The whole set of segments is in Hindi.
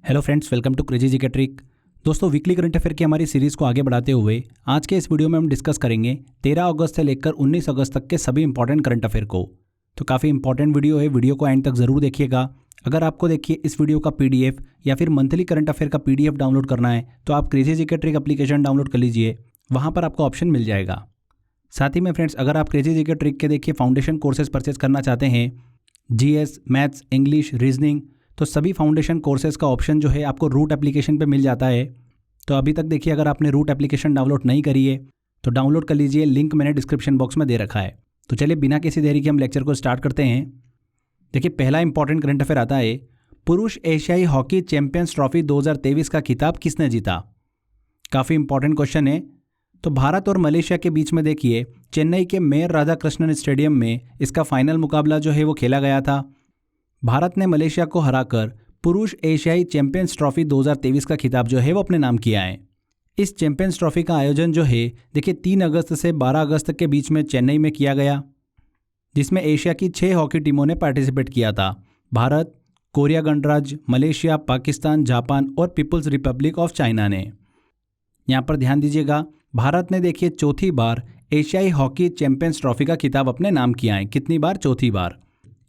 Hello friends, welcome to crazy G K trick. दोस्तों, वीकली करंट अफेयर की हमारी सीरीज़ को आगे बढ़ाते हुए आज के इस वीडियो में हम डिस्कस करेंगे 13 अगस्त से लेकर 19 अगस्त तक के सभी इंपॉर्टेंट करंट अफेयर को। तो काफ़ी इंपॉर्टेंट वीडियो है, वीडियो को एंड तक ज़रूर देखिएगा। अगर आपको देखिए इस वीडियो का पीडीएफ या फिर मंथली करंट अफेयर का पीडीएफ डाउनलोड करना है तो आप crazy G K trick application download कर लीजिए, वहाँ पर आपको ऑप्शन मिल जाएगा। साथ ही में फ्रेंड्स, अगर आप क्रेजी जी के ट्रिक के देखिए फाउंडेशन कोर्सेज परचेज करना चाहते हैं, जीएस, मैथ्स, इंग्लिश, रीजनिंग, तो सभी फाउंडेशन कोर्सेज का ऑप्शन जो है आपको रूट एप्लीकेशन पे मिल जाता है। तो अभी तक देखिए अगर आपने रूट एप्लीकेशन डाउनलोड नहीं करी है तो डाउनलोड कर लीजिए, लिंक मैंने डिस्क्रिप्शन बॉक्स में दे रखा है। तो चलिए बिना किसी देरी के हम लेक्चर को स्टार्ट करते हैं। देखिए पहला इंपॉर्टेंट करंट अफेयर आता है, पुरुष एशियाई हॉकी चैंपियंस ट्रॉफी 2023 का खिताब किसने जीता। काफ़ी इंपॉर्टेंट क्वेश्चन है। तो भारत और मलेशिया के बीच में देखिए चेन्नई के मेयर राधाकृष्णन स्टेडियम में इसका फाइनल मुकाबला जो है वो खेला गया था। भारत ने मलेशिया को हराकर पुरुष एशियाई चैंपियंस ट्रॉफी 2023 का खिताब जो है वो अपने नाम किया है। इस चैंपियंस ट्रॉफी का आयोजन जो है देखिए 3 अगस्त से 12 अगस्त के बीच में चेन्नई में किया गया, जिसमें एशिया की 6 हॉकी टीमों ने पार्टिसिपेट किया था। भारत, कोरिया गणराज्य, मलेशिया, पाकिस्तान, जापान और पीपुल्स रिपब्लिक ऑफ चाइना ने। यहाँ पर ध्यान दीजिएगा, भारत ने देखिए चौथी बार एशियाई हॉकी चैंपियंस ट्रॉफी का खिताब अपने नाम किया है। कितनी बार? चौथी बार।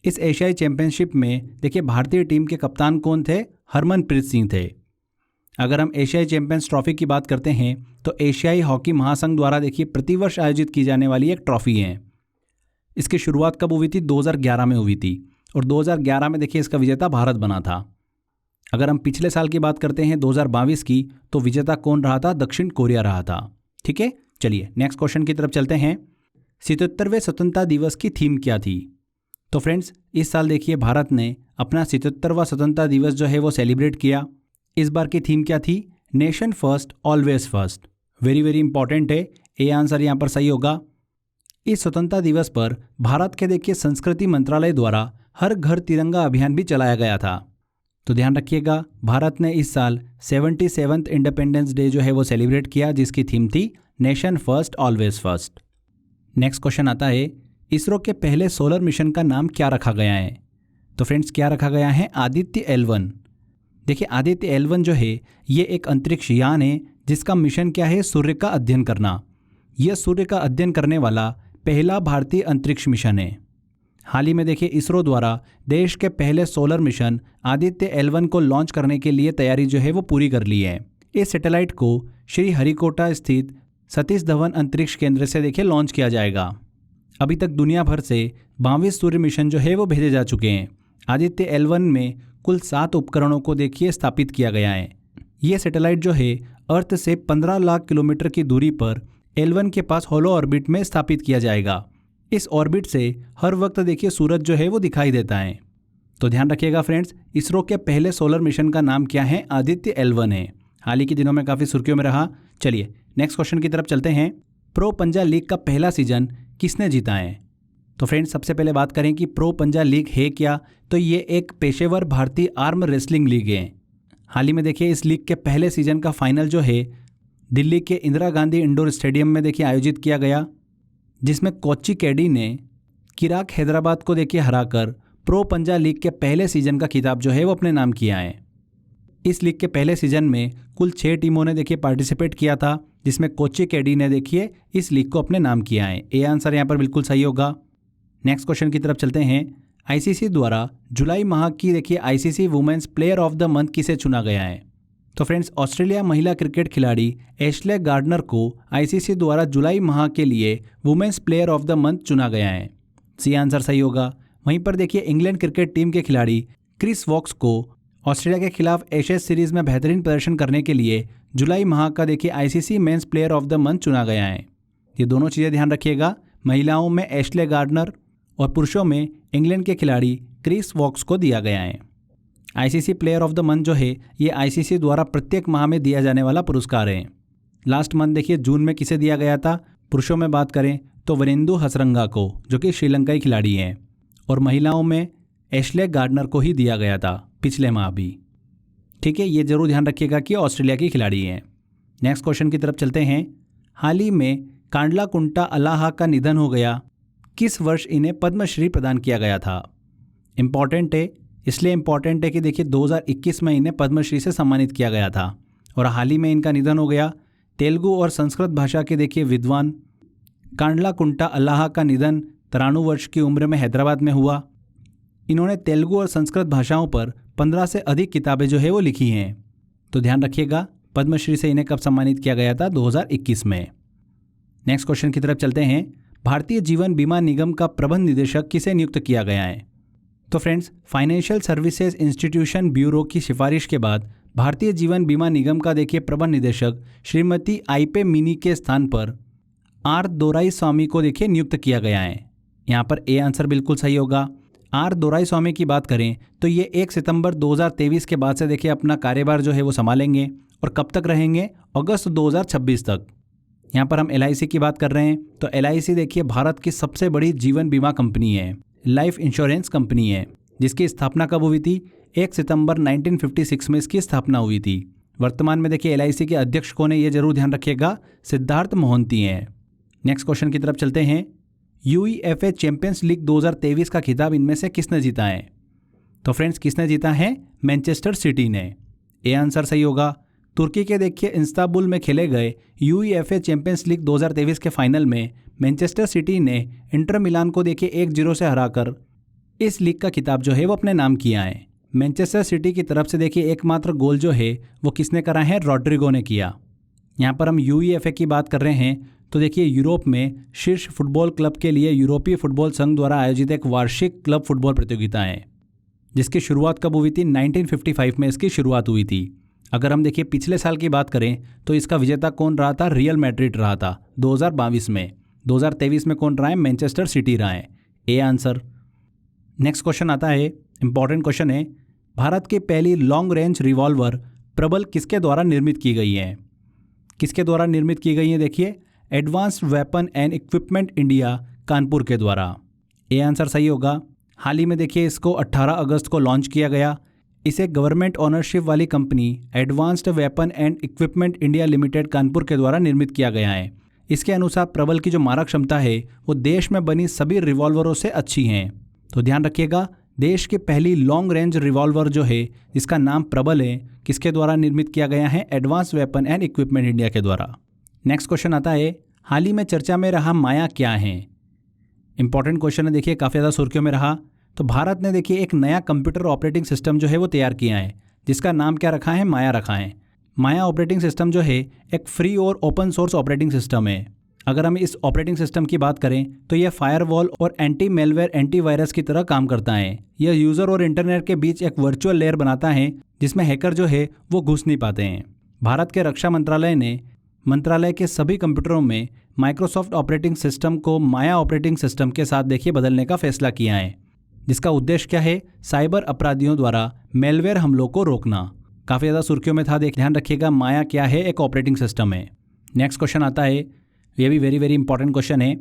इस एशियाई चैंपियनशिप में देखिए भारतीय टीम के कप्तान कौन थे? हरमनप्रीत सिंह थे। अगर हम एशियाई चैंपियंस ट्रॉफी की बात करते हैं तो एशियाई हॉकी महासंघ द्वारा देखिए प्रतिवर्ष आयोजित की जाने वाली एक ट्रॉफी है। इसकी शुरुआत कब हुई थी? 2011 में हुई थी और 2011 में देखिए इसका विजेता भारत बना था। अगर हम पिछले साल की बात करते हैं 2022 की, तो विजेता कौन रहा था? दक्षिण कोरिया रहा था। ठीक है, चलिए नेक्स्ट क्वेश्चन की तरफ चलते हैं। 77वें स्वतंत्रता दिवस की थीम क्या थी? तो फ्रेंड्स, इस साल देखिए भारत ने अपना 77वां स्वतंत्रता दिवस जो है वो सेलिब्रेट किया। इस बार की थीम क्या थी? Nation first always first. Very very important है, ए आंसर यहाँ पर सही होगा। इस स्वतंत्रता दिवस पर भारत के देखिए संस्कृति मंत्रालय द्वारा हर घर तिरंगा अभियान भी चलाया गया था। तो ध्यान रखिएगा, भारत ने इस साल 77वां इंडिपेंडेंस डे जो है वो सेलिब्रेट किया, जिसकी थीम थी nation first always first. Next question आता है, इसरो के पहले सोलर मिशन का नाम क्या रखा गया है? तो फ्रेंड्स, क्या रखा गया है? आदित्य L1। देखिए आदित्य L1 जो है ये एक अंतरिक्ष यान है जिसका मिशन क्या है? सूर्य का अध्ययन करना। यह सूर्य का अध्ययन करने वाला पहला भारतीय अंतरिक्ष मिशन है। हाल ही में देखिए इसरो द्वारा देश के पहले सोलर मिशन आदित्य L1 को लॉन्च करने के लिए तैयारी जो है वो पूरी कर ली है। इस सैटेलाइट को श्री हरिकोटा स्थित सतीश धवन अंतरिक्ष केंद्र से देखिए लॉन्च किया जाएगा। अभी तक दुनिया भर से 22 सूर्य मिशन जो है वो भेजे जा चुके हैं। आदित्य L1 में कुल 7 उपकरणों को देखिए स्थापित किया गया है। ये सैटेलाइट जो है अर्थ से 15 लाख किलोमीटर की दूरी पर L1 के पास होलो ऑर्बिट में स्थापित किया जाएगा। इस ऑर्बिट से हर वक्त देखिए सूरज जो है वो दिखाई देता है। तो ध्यान रखिएगा फ्रेंड्स, इसरो के पहले सोलर मिशन का नाम क्या है? आदित्य L1 है। हाल ही के दिनों में काफ़ी सुर्खियों में रहा। चलिए नेक्स्ट क्वेश्चन की तरफ चलते हैं। प्रो पंजा लीग का पहला सीजन किसने जीता है? तो फ्रेंड्स, सबसे पहले बात करें कि प्रो पंजा लीग है क्या। तो ये एक पेशेवर भारतीय आर्म रेसलिंग लीग है। हाल ही में देखिए इस लीग के पहले सीजन का फाइनल जो है दिल्ली के इंदिरा गांधी इंडोर स्टेडियम में देखिए आयोजित किया गया, जिसमें कोच्चि कैडी ने किराक हैदराबाद को देखिए हराकर प्रो पंजा लीग के पहले सीजन का खिताब जो है वो अपने नाम किया है। इस लीग के पहले सीजन में कुल 6 टीमों ने देखिए पार्टिसिपेट किया था, जिसमें कोच्चि कैडी ने देखिए इस लीग को अपने नाम किया है। ए आंसर यहाँ पर बिल्कुल सही होगा। नेक्स्ट क्वेश्चन की तरफ चलते हैं। आईसीसी द्वारा जुलाई माह की देखिए ICC women's player of the month किसे चुना गया है? तो फ्रेंड्स, ऑस्ट्रेलिया महिला क्रिकेट खिलाड़ी एशले गार्डनर को आईसीसी द्वारा जुलाई माह के लिए women's player of the month चुना गया है। सी आंसर सही होगा। वहीं पर देखिए इंग्लैंड क्रिकेट टीम के खिलाड़ी क्रिस वॉक्स को ऑस्ट्रेलिया के खिलाफ एशेज सीरीज में बेहतरीन प्रदर्शन करने के लिए जुलाई माह का देखिए ICC men's player of the month चुना गया है। ये दोनों चीज़ें ध्यान रखिएगा, महिलाओं में एशले गार्डनर और पुरुषों में इंग्लैंड के खिलाड़ी क्रिस वॉक्स को दिया गया है। ICC player of the month जो है ये आईसीसी द्वारा प्रत्येक माह में दिया जाने वाला पुरस्कार है। लास्ट मंथ देखिए जून में किसे दिया गया था? पुरुषों में बात करें तो वरेंदु हसरंगा को, जो कि श्रीलंकाई खिलाड़ी हैं, और महिलाओं में एशले गार्डनर को ही दिया गया था पिछले माह भी। ठीक है, ये जरूर ध्यान रखिएगा कि ऑस्ट्रेलिया की खिलाड़ी हैं। नेक्स्ट क्वेश्चन की तरफ चलते हैं। हाल ही में कांडला कुंटा अलाहा का निधन हो गया, किस वर्ष इन्हें पद्मश्री प्रदान किया गया था? इंपॉर्टेंट है, इसलिए इम्पॉर्टेंट है कि देखिए 2021 में इन्हें पद्मश्री से सम्मानित किया गया था और हाल ही में इनका निधन हो गया। तेलुगु और संस्कृत भाषा के देखिए विद्वान कांडलाकुंटा अल्लाह का निधन 93 वर्ष की उम्र में हैदराबाद में हुआ। इन्होंने तेलुगु और संस्कृत भाषाओं पर 15 से अधिक किताबें जो है वो लिखी हैं। तो ध्यान रखिएगा पद्मश्री से इन्हें कब सम्मानित किया गया था, 2021 में। नेक्स्ट क्वेश्चन की तरफ चलते हैं। भारतीय जीवन बीमा निगम का प्रबंध निदेशक किसे नियुक्त किया गया है? तो friends, financial services institution bureau की सिफारिश के बाद भारतीय जीवन बीमा निगम का देखिए प्रबंध निदेशक श्रीमती आईपे मिनी के स्थान पर आर दोराईस्वामी को देखिए नियुक्त किया गया है। यहाँ पर ए आंसर बिल्कुल सही होगा। आर दोराईस्वामी की बात करें तो ये 1 सितंबर 2023 के बाद से देखिए अपना कार्यभार जो है वो संभालेंगे और कब तक रहेंगे? अगस्त 2026 तक। यहाँ पर हम LIC की बात कर रहे हैं तो LIC देखिए भारत की सबसे बड़ी जीवन बीमा कंपनी है, लाइफ इंश्योरेंस कंपनी है, जिसकी स्थापना कब हुई थी? 1 सितंबर 1956 में इसकी स्थापना हुई थी। वर्तमान में देखिए LIC के अध्यक्ष कौन है, ये जरूर ध्यान रखिएगा, सिद्धार्थ मोहंती हैं। नेक्स्ट क्वेश्चन की तरफ चलते हैं। UEFA चैंपियंस लीग 2023 का खिताब इनमें से किसने जीता है? तो फ्रेंड्स, किसने जीता है? मैनचेस्टर सिटी ने। ए आंसर सही होगा। तुर्की के देखिए इस्तांबुल में खेले गए UEFA चैंपियंस लीग 2023 के फाइनल में मैनचेस्टर सिटी ने इंटर मिलान को देखिए 1-0 से हराकर इस लीग का खिताब जो है वो अपने नाम किया है। मैनचेस्टर सिटी की तरफ से देखिए एकमात्र गोल जो है वो किसने करा है? रॉड्रिगो ने किया। यहाँ पर हम UEFA की बात कर रहे हैं तो देखिए यूरोप में शीर्ष फुटबॉल क्लब के लिए यूरोपीय फुटबॉल संघ द्वारा आयोजित एक वार्षिक क्लब फुटबॉल प्रतियोगिता है, जिसकी शुरुआत कब हुई थी? 1955 में इसकी शुरुआत हुई थी। अगर हम देखिए पिछले साल की बात करें तो इसका विजेता कौन रहा था? रियल मैड्रिड रहा था 2022 में। 2023 में कौन रहा है? मैनचेस्टर सिटी रहा है। A answer. नेक्स्ट क्वेश्चन आता है, इंपॉर्टेंट क्वेश्चन है। भारत की पहली लॉन्ग रेंज रिवॉल्वर प्रबल किसके द्वारा निर्मित की गई है? किसके द्वारा निर्मित की गई है? देखिए advanced weapon and equipment India Kanpur के द्वारा। ए आंसर सही होगा। हाल ही में देखिए इसको 18 अगस्त को लॉन्च किया गया। इसे गवर्नमेंट ऑनरशिप वाली company advanced weapon and equipment India limited Kanpur के द्वारा निर्मित किया गया है। इसके अनुसार प्रबल की जो मारक क्षमता है वो देश में बनी सभी रिवॉल्वरों से अच्छी हैं। तो ध्यान रखिएगा, देश की पहली लॉन्ग रेंज रिवॉल्वर जो है जिसका नाम प्रबल है, किसके द्वारा निर्मित किया गया है? Advanced weapon and equipment India के द्वारा। नेक्स्ट क्वेश्चन आता है, हाल ही में चर्चा में रहा माया क्या है? इंपॉर्टेंट क्वेश्चन है, देखिए काफ़ी ज़्यादा सुर्खियों में रहा। तो भारत ने देखिए एक नया कंप्यूटर ऑपरेटिंग सिस्टम जो है वो तैयार किया है, जिसका नाम क्या रखा है? माया रखा है। माया ऑपरेटिंग सिस्टम जो है एक फ्री और ओपन सोर्स ऑपरेटिंग सिस्टम है। अगर हम इस ऑपरेटिंग सिस्टम की बात करें तो यह फायरवॉल और एंटी मेलवेयर एंटीवायरस की तरह काम करता है। यह यूज़र और इंटरनेट के बीच एक वर्चुअल लेयर बनाता है जिसमें हैकर जो है वो घुस नहीं पाते हैं। भारत के रक्षा मंत्रालय ने मंत्रालय के सभी कंप्यूटरों में माइक्रोसॉफ्ट ऑपरेटिंग सिस्टम को माया ऑपरेटिंग सिस्टम के साथ देखिए बदलने का फैसला किया है, जिसका उद्देश्य क्या है? साइबर अपराधियों द्वारा मेलवेयर हमलों को रोकना। काफ़ी ज़्यादा सुर्खियों में था, ध्यान रखिएगा माया क्या है? एक ऑपरेटिंग सिस्टम है। नेक्स्ट क्वेश्चन आता है, ये भी वेरी वेरी इंपॉर्टेंट क्वेश्चन है।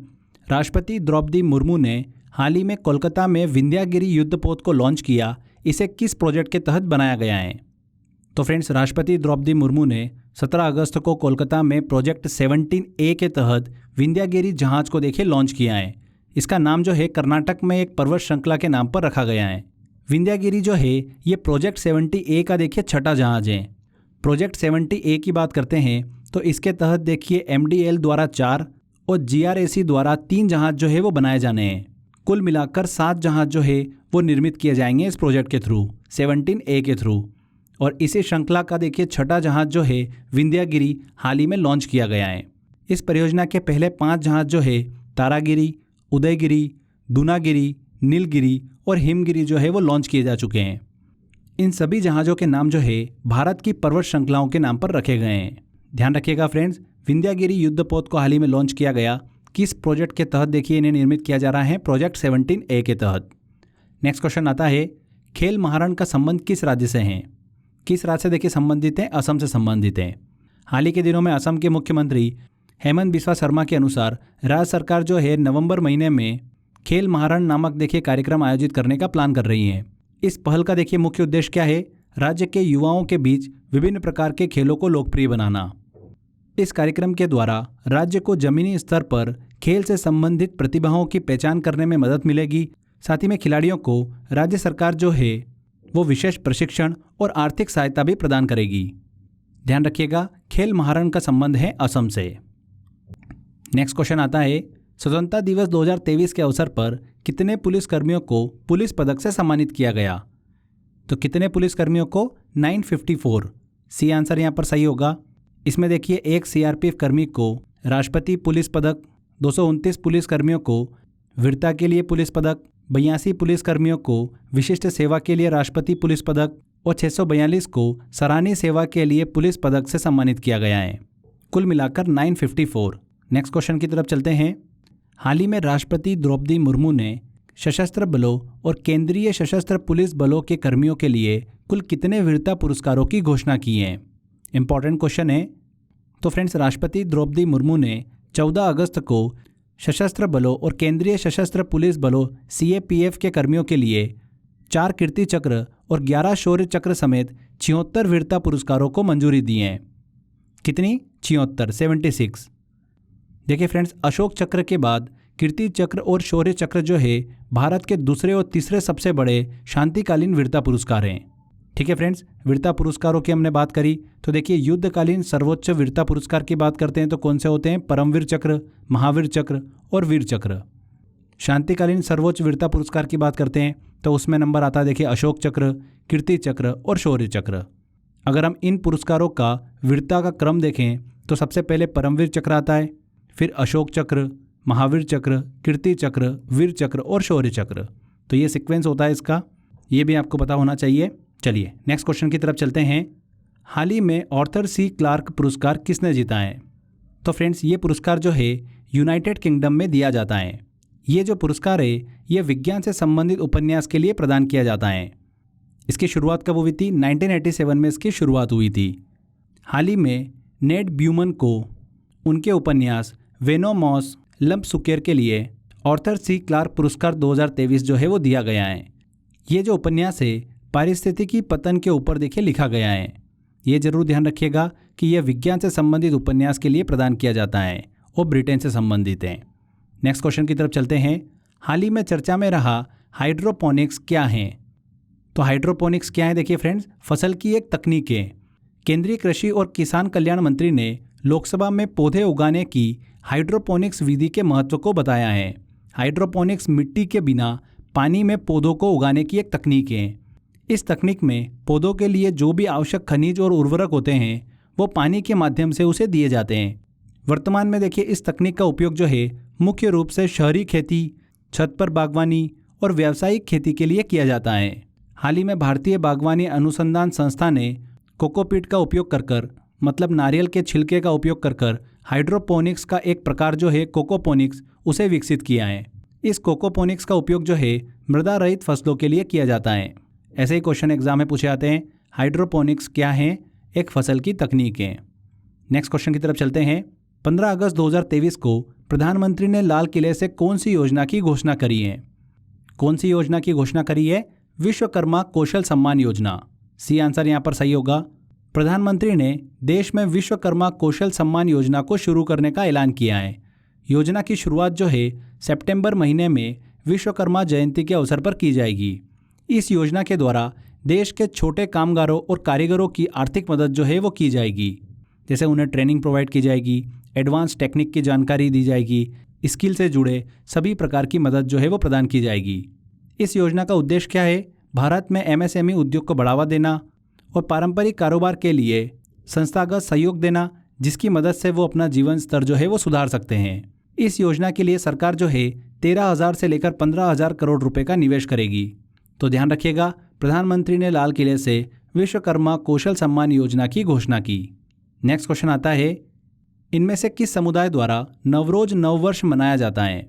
राष्ट्रपति द्रौपदी मुर्मू ने हाल ही में कोलकाता में विंध्यागिरी युद्धपोत को लॉन्च किया। इसे किस प्रोजेक्ट के तहत बनाया गया है? तो फ्रेंड्स, राष्ट्रपति द्रौपदी मुर्मू ने 17 अगस्त को कोलकाता में प्रोजेक्ट 17A के तहत विंध्यागिरी जहाज को देखिए लॉन्च किया है। इसका नाम जो है कर्नाटक में एक पर्वत श्रृंखला के नाम पर रखा गया है। विंध्यागिरी जो है ये प्रोजेक्ट 70A का देखिए छठा जहाज है। प्रोजेक्ट 70A की बात करते हैं तो इसके तहत देखिए MDL द्वारा 4 और GRAC द्वारा 3 जहाज जो है वो बनाए जाने हैं। कुल मिलाकर 7 जहाज जो है वो निर्मित किए जाएंगे इस प्रोजेक्ट के थ्रू, 17A के थ्रू। और इसी श्रृंखला का देखिए छठा जहाज जो है विंध्यागिरी हाल ही में लॉन्च किया गया है। इस परियोजना के पहले 5 जहाज जो है तारागिरी, उदयगिरी, दूनागिरी, नीलगिरी और हिमगिरी जो है वो लॉन्च किए जा चुके हैं। इन सभी जहाज़ों के नाम जो है भारत की पर्वत श्रृंखलाओं के नाम पर रखे गए हैं। ध्यान रखिएगा फ्रेंड्स, विंध्यागिरी युद्धपोत को हाल ही में लॉन्च किया गया। किस प्रोजेक्ट के तहत देखिए इन्हें निर्मित किया जा रहा है? प्रोजेक्ट 17A के तहत। नेक्स्ट क्वेश्चन आता है, खेल महारण का संबंध किस राज्य से है? किस राज्य से देखिए संबंधित है? असम से संबंधित है। हाल ही के दिनों में असम के मुख्यमंत्री हेमंत बिस्वा शर्मा के अनुसार राज्य सरकार जो है नवंबर महीने में खेल महारण नामक देखिए कार्यक्रम आयोजित करने का प्लान कर रही है। इस पहल का देखिए मुख्य उद्देश्य क्या है? राज्य के युवाओं के बीच विभिन्न प्रकार के खेलों को लोकप्रिय बनाना। इस कार्यक्रम के द्वारा राज्य को जमीनी स्तर पर खेल से संबंधित प्रतिभाओं की पहचान करने में मदद मिलेगी। साथ ही में खिलाड़ियों को राज्य सरकार जो है वो विशेष प्रशिक्षण और आर्थिक सहायता भी प्रदान करेगी। ध्यान रखिएगा, खेल महारण का संबंध है असम से। नेक्स्ट क्वेश्चन आता है, स्वतंत्रता दिवस 2023 के अवसर पर कितने पुलिसकर्मियों को पुलिस पदक से सम्मानित किया गया? तो कितने पुलिसकर्मियों को? 954। सी आंसर यहाँ पर सही होगा। इसमें देखिए, एक सीआरपीएफ कर्मी को राष्ट्रपति पुलिस पदक, 229 पुलिसकर्मियों को वीरता के लिए पुलिस पदक, 82 पुलिसकर्मियों को विशिष्ट सेवा के लिए राष्ट्रपति पुलिस पदक और 642 को सराहनीय सेवा के लिए पुलिस पदक से सम्मानित किया गया है। कुल मिलाकर 954। नेक्स्ट क्वेश्चन की तरफ चलते हैं। हाल ही में राष्ट्रपति द्रौपदी मुर्मू ने सशस्त्र बलों और केंद्रीय सशस्त्र पुलिस बलों के कर्मियों के लिए कुल कितने वीरता पुरस्कारों की घोषणा की है? इंपॉर्टेंट क्वेश्चन है। तो फ्रेंड्स, राष्ट्रपति द्रौपदी मुर्मू ने 14 अगस्त को सशस्त्र बलों और केंद्रीय सशस्त्र पुलिस बलों सीएपीएफ के कर्मियों के लिए 4 कीर्ति चक्र और 11 शौर्य चक्र समेत 76 वीरता पुरस्कारों को मंजूरी दी है। कितनी? 76। देखिए फ्रेंड्स, अशोक चक्र के बाद कीर्ति चक्र और शौर्य चक्र जो है भारत के दूसरे और तीसरे सबसे बड़े शांतिकालीन वीरता पुरस्कार हैं। ठीक है फ्रेंड्स, वीरता पुरस्कारों की हमने बात करी, तो देखिए युद्धकालीन सर्वोच्च वीरता पुरस्कार की बात करते हैं तो कौन से होते हैं? परमवीर चक्र, महावीर चक्र और वीर चक्र। शांतिकालीन सर्वोच्च वीरता पुरस्कार की बात करते हैं तो उसमें नंबर आता है देखिए अशोक चक्र, कीर्ति चक्र और शौर्य चक्र। अगर हम इन पुरस्कारों का वीरता का क्रम देखें तो सबसे पहले परमवीर चक्र आता है, फिर अशोक चक्र, महावीर चक्र, कीर्ति चक्र, वीर चक्र और शौर्य चक्र। तो ये सीक्वेंस होता है इसका, ये भी आपको पता होना चाहिए। चलिए नेक्स्ट क्वेश्चन की तरफ चलते हैं। हाल ही में आर्थर सी क्लार्क पुरस्कार किसने जीता है? तो फ्रेंड्स, ये पुरस्कार जो है यूनाइटेड किंगडम में दिया जाता है। ये जो पुरस्कार है ये विज्ञान से संबंधित उपन्यास के लिए प्रदान किया जाता है। इसकी शुरुआत कब हुई थी? 1987 में इसकी शुरुआत हुई थी। हाल ही में नेड ब्यूमन को उनके उपन्यास वेनोमॉस लंपसुकेर के लिए आर्थर सी क्लार्क पुरस्कार 2023 जो है वो दिया गया है। ये जो उपन्यास है पारिस्थितिकी पतन के ऊपर देखिए लिखा गया है। ये जरूर ध्यान रखिएगा कि यह विज्ञान से संबंधित उपन्यास के लिए प्रदान किया जाता है और ब्रिटेन से संबंधित है। नेक्स्ट क्वेश्चन की तरफ चलते हैं। हाल ही में चर्चा में रहा हाइड्रोपोनिक्स क्या है? तो हाइड्रोपोनिक्स क्या है? देखिए फ्रेंड्स, फसल की एक तकनीक है। केंद्रीय कृषि और किसान कल्याण मंत्री ने लोकसभा में पौधे उगाने की हाइड्रोपोनिक्स विधि के महत्व को बताया है। हाइड्रोपोनिक्स मिट्टी के बिना पानी में पौधों को उगाने की एक तकनीक है। इस तकनीक में पौधों के लिए जो भी आवश्यक खनिज और उर्वरक होते हैं वो पानी के माध्यम से उसे दिए जाते हैं। वर्तमान में देखिए इस तकनीक का उपयोग जो है मुख्य रूप से शहरी खेती, छत पर बागवानी और व्यावसायिक खेती के लिए किया जाता है। हाल ही में भारतीय बागवानी अनुसंधान संस्था ने कोकोपीट का उपयोग कर मतलब नारियल के छिलके का उपयोग कर हाइड्रोपोनिक्स का एक प्रकार जो है कोकोपोनिक्स उसे विकसित किया है। इस कोकोपोनिक्स का उपयोग जो है मृदा रहित फसलों के लिए किया जाता है। ऐसे ही क्वेश्चन एग्जाम में पूछे जाते हैं। हाइड्रोपोनिक्स क्या है? एक फसल की तकनीक है। नेक्स्ट क्वेश्चन की तरफ चलते हैं। 15 अगस्त 2023 को प्रधानमंत्री ने लाल किले से कौन सी योजना की घोषणा करी है? कौन सी योजना की घोषणा करी है? विश्वकर्मा कौशल सम्मान योजना। सी आंसर यहाँ पर सही होगा। प्रधानमंत्री ने देश में विश्वकर्मा कौशल सम्मान योजना को शुरू करने का ऐलान किया है। योजना की शुरुआत जो है सितंबर महीने में विश्वकर्मा जयंती के अवसर पर की जाएगी। इस योजना के द्वारा देश के छोटे कामगारों और कारीगरों की आर्थिक मदद जो है वो की जाएगी। जैसे उन्हें ट्रेनिंग प्रोवाइड की जाएगी, एडवांस टेक्निक की जानकारी दी जाएगी, स्किल से जुड़े सभी प्रकार की मदद जो है वो प्रदान की जाएगी। इस योजना का उद्देश्य क्या है? भारत में एमएसएमई उद्योग को बढ़ावा देना और पारंपरिक कारोबार के लिए संस्थागत सहयोग देना, जिसकी मदद से वो अपना जीवन स्तर जो है वो सुधार सकते हैं। इस योजना के लिए सरकार जो है 13,000 से लेकर 15,000 करोड़ रुपए का निवेश करेगी। तो ध्यान रखिएगा, प्रधानमंत्री ने लाल किले से विश्वकर्मा कौशल सम्मान योजना की घोषणा की। नेक्स्ट क्वेश्चन आता है। इनमें से किस समुदाय द्वारा नवरोज नववर्ष मनाया जाता है?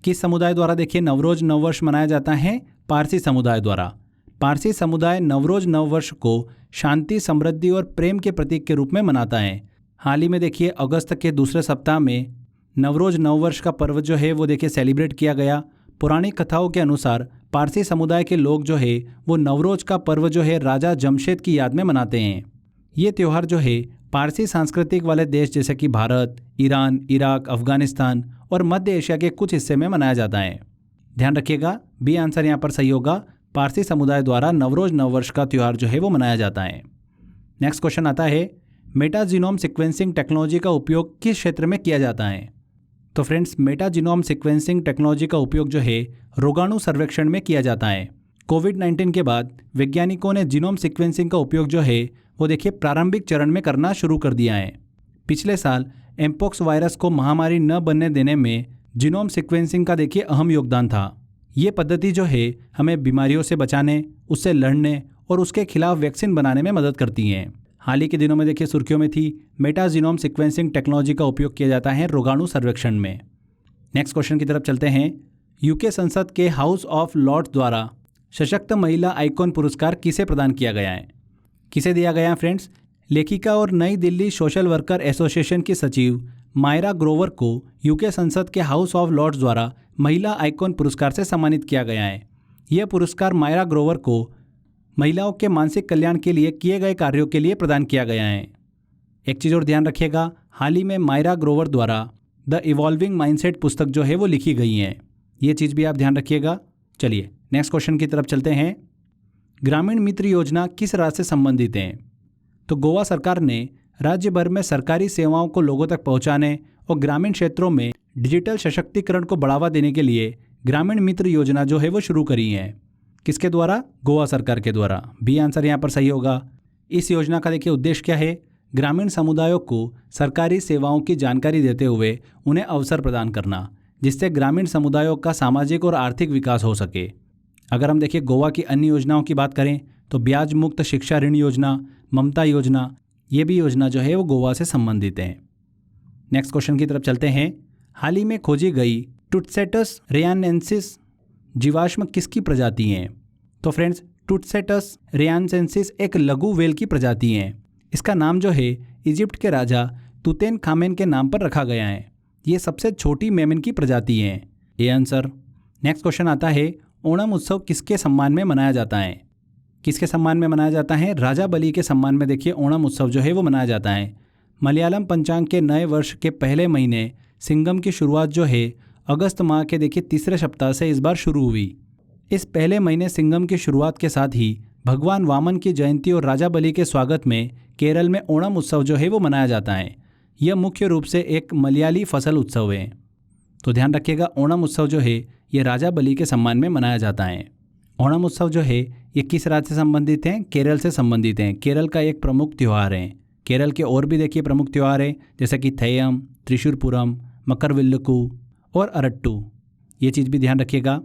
किस समुदाय द्वारा देखिए नवरोज नववर्ष मनाया जाता है? पारसी समुदाय द्वारा। पारसी समुदाय नवरोज नववर्ष को शांति, समृद्धि और प्रेम के प्रतीक के रूप में मनाता है। हाल ही में देखिए अगस्त के दूसरे सप्ताह में नवरोज नववर्ष का पर्व जो है वो देखिए सेलिब्रेट किया गया। पुरानी कथाओं के अनुसार पारसी समुदाय के लोग जो है वो नवरोज का पर्व जो है राजा जमशेद की याद में मनाते हैं। ये त्यौहार जो है पारसी सांस्कृतिक वाले देश जैसे कि भारत, ईरान, इराक, अफगानिस्तान और मध्य एशिया के कुछ हिस्से में मनाया जाता है। ध्यान रखिएगा, बी आंसर यहाँ पर सही होगा। पारसी समुदाय द्वारा नवरोज नववर्ष का त्यौहार जो है वो मनाया जाता है। नेक्स्ट क्वेश्चन आता है, मेटाजीनोम सीक्वेंसिंग टेक्नोलॉजी का उपयोग किस क्षेत्र में किया जाता है? तो फ्रेंड्स, मेटाजीनोम सीक्वेंसिंग टेक्नोलॉजी का उपयोग जो है रोगाणु सर्वेक्षण में किया जाता है। कोविड-19 के बाद वैज्ञानिकों ने जीनोम सीक्वेंसिंग का उपयोग जो है वो देखिए प्रारंभिक चरण में करना शुरू कर दिया है। पिछले साल एम्पोक्स वायरस को महामारी न बनने देने में जीनोम सीक्वेंसिंग का देखिए अहम योगदान था। ये पद्धति जो है हमें बीमारियों से बचाने, उससे लड़ने और उसके खिलाफ वैक्सीन बनाने में मदद करती हैं। हाल ही के दिनों में देखिए सुर्खियों में थी, मेटाजीनोम सीक्वेंसिंग टेक्नोलॉजी का उपयोग किया जाता है रोगाणु सर्वेक्षण में। नेक्स्ट क्वेश्चन की तरफ चलते हैं। यूके संसद के हाउस ऑफ लॉर्ड्स द्वारा सशक्त महिला आइकॉन पुरस्कार किसे प्रदान किया गया है? किसे दिया गया है फ्रेंड्स? लेखिका और नई दिल्ली सोशल वर्कर एसोसिएशन की सचिव मायरा ग्रोवर को यूके संसद के हाउस ऑफ लॉर्ड्स द्वारा महिला आइकॉन पुरस्कार से सम्मानित किया गया है। यह पुरस्कार मायरा ग्रोवर को महिलाओं के मानसिक कल्याण के लिए किए गए कार्यों के लिए प्रदान किया गया है। एक चीज़ और ध्यान रखिएगा, हाल ही में मायरा ग्रोवर द्वारा द इवॉल्विंग माइंडसेट पुस्तक जो है वो लिखी गई है। ये चीज़ भी आप ध्यान रखिएगा। चलिए नेक्स्ट क्वेश्चन की तरफ चलते हैं। ग्रामीण मित्र योजना किस राज्य से संबंधित है? तो गोवा सरकार ने राज्य भर में सरकारी सेवाओं को लोगों तक पहुंचाने और ग्रामीण क्षेत्रों में डिजिटल सशक्तिकरण को बढ़ावा देने के लिए ग्रामीण मित्र योजना जो है वो शुरू करी है। किसके द्वारा? गोवा सरकार के द्वारा। बी आंसर यहाँ पर सही होगा। इस योजना का देखिए उद्देश्य क्या है? ग्रामीण समुदायों को सरकारी सेवाओं की जानकारी देते हुए उन्हें अवसर प्रदान करना, जिससे ग्रामीण समुदायों का सामाजिक और आर्थिक विकास हो सके। अगर हम देखिए गोवा की अन्य योजनाओं की बात करें तो ब्याज मुक्त शिक्षा ऋण योजना, ममता योजना, ये भी योजना जो है वो गोवा से संबंधित है। नेक्स्ट क्वेश्चन की तरफ चलते हैं। हाल ही में खोजी गई टुटसेटस रेयानेंसिस जीवाश्म किसकी प्रजाति हैं? तो फ्रेंड्स, टुटसेटस रेयानेंसिस एक लघु वेल की प्रजाति है। इसका नाम जो है इजिप्ट के राजा तुतेन खामेन के नाम पर रखा गया है। ये सबसे छोटी मेमन की प्रजाति है। ये आंसर। नेक्स्ट क्वेश्चन आता है, ओणम उत्सव किसके सम्मान में मनाया जाता है? किसके सम्मान में मनाया जाता है? राजा बलि के सम्मान में देखिए ओणम उत्सव जो है वो मनाया जाता है। मलयालम पंचांग के नए वर्ष के पहले महीने सिंगम की शुरुआत जो है अगस्त माह के देखिए तीसरे सप्ताह से इस बार शुरू हुई। इस पहले महीने सिंगम की शुरुआत के साथ ही भगवान वामन की जयंती और राजा बलि के स्वागत में केरल में ओणम उत्सव जो है वो मनाया जाता है। यह मुख्य रूप से एक मलयाली फसल उत्सव है। तो ध्यान रखिएगा, ओणम उत्सव जो है ये राजा बलि के सम्मान में मनाया जाता है। ओणम उत्सव जो है ये किस राज्य से संबंधित हैं? केरल से संबंधित हैं। केरल का एक प्रमुख त्यौहार है। केरल के और भी देखिए प्रमुख त्यौहार हैं, जैसे कि थेयम, त्रिशूरपुरम, मकरविल्लुकु और अरट्टू। ये चीज़ भी ध्यान रखिएगा।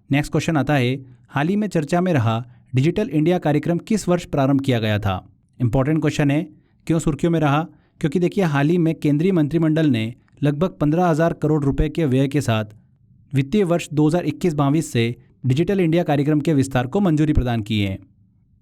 नेक्स्ट क्वेश्चन आता है, हाल ही में चर्चा में रहा डिजिटल इंडिया कार्यक्रम किस वर्ष प्रारंभ किया गया था? इंपॉर्टेंट क्वेश्चन है। क्यों सुर्खियों में रहा? क्योंकि देखिए हाल ही में केंद्रीय मंत्रिमंडल ने लगभग 15,000 करोड़ रुपए के व्यय के साथ वित्तीय वर्ष 2021-22 से डिजिटल इंडिया कार्यक्रम के विस्तार को मंजूरी प्रदान की है।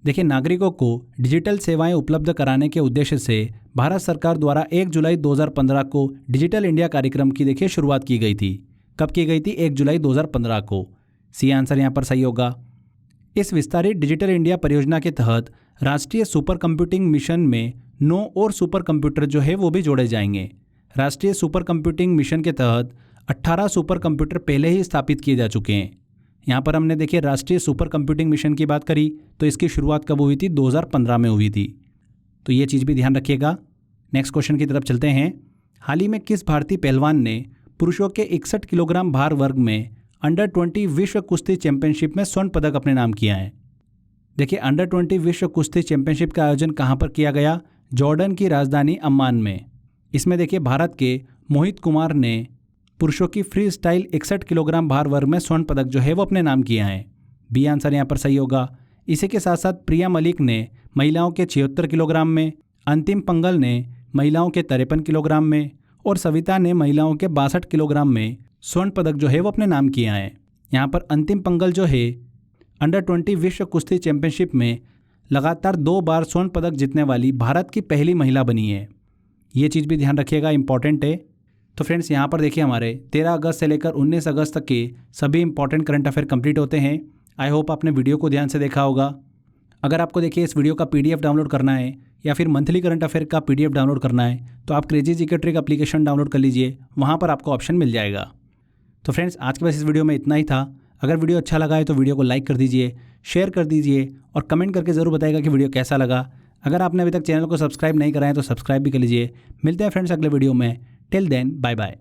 देखिए, नागरिकों को डिजिटल सेवाएं उपलब्ध कराने के उद्देश्य से भारत सरकार द्वारा 1 जुलाई 2015 को डिजिटल इंडिया कार्यक्रम की देखिए शुरुआत की गई थी। कब की गई थी? 1 जुलाई 2015 को। सी आंसर यहाँ पर सही होगा। इस विस्तारित डिजिटल इंडिया परियोजना के तहत राष्ट्रीय सुपर कंप्यूटिंग मिशन में 9 और सुपर कंप्यूटर जो है वो भी जोड़े जाएंगे। राष्ट्रीय सुपर कंप्यूटिंग मिशन के तहत 18 सुपर कंप्यूटर पहले ही स्थापित किए जा चुके हैं। यहाँ पर हमने देखिए राष्ट्रीय सुपर कंप्यूटिंग मिशन की बात करी तो इसकी शुरुआत कब हुई थी? 2015 में हुई थी। तो ये चीज़ भी ध्यान रखिएगा। नेक्स्ट क्वेश्चन की तरफ चलते हैं। हाल ही में किस भारतीय पहलवान ने पुरुषों के 61 किलोग्राम भार वर्ग में अंडर 20 विश्व कुश्ती चैंपियनशिप में स्वर्ण पदक अपने नाम किया है? देखिए, अंडर 20 विश्व कुश्ती चैंपियनशिप का आयोजन कहाँ पर किया गया? जॉर्डन की राजधानी अम्मान में। इसमें देखिए भारत के मोहित कुमार ने पुरुषों की फ्री स्टाइल 61 किलोग्राम भार वर्ग में स्वर्ण पदक जो है वो अपने नाम किया है। बी आंसर यहाँ पर सही होगा। इसी के साथ साथ प्रिया मलिक ने महिलाओं के 76 किलोग्राम में, अंतिम पंगल ने महिलाओं के 53 किलोग्राम में और सविता ने महिलाओं के 62 किलोग्राम में स्वर्ण पदक जो है वो अपने नाम किया है। यहाँ पर अंतिम पंगल जो है अंडर 20 विश्व कुश्ती चैंपियनशिप में लगातार 2 बार स्वर्ण पदक जीतने वाली भारत की पहली महिला बनी है। ये चीज़ भी ध्यान रखिएगा, इंपॉर्टेंट है। तो फ्रेंड्स, यहाँ पर देखिए हमारे 13 अगस्त से लेकर 19 अगस्त तक के सभी इंपॉर्टेंट करंट अफेयर कंप्लीट होते हैं। आई होप आपने वीडियो को ध्यान से देखा होगा। अगर आपको देखिए इस वीडियो का PDF डाउनलोड करना है या फिर मंथली करंट अफेयर का PDF डाउनलोड करना है तो आप crazy GK trick application download कर लीजिए, वहाँ पर आपको ऑप्शन मिल जाएगा। तो फ्रेंड्स, आज के बस इस वीडियो में इतना ही था। अगर वीडियो अच्छा लगा है तो वीडियो को लाइक कर दीजिए, शेयर कर दीजिए और कमेंट करके ज़रूर बताइएगा कि वीडियो कैसा लगा। अगर आपने अभी तक चैनल को सब्सक्राइब नहीं करा है तो सब्सक्राइब भी कर लीजिए। मिलते हैं फ्रेंड्स अगले वीडियो में। Till then bye bye.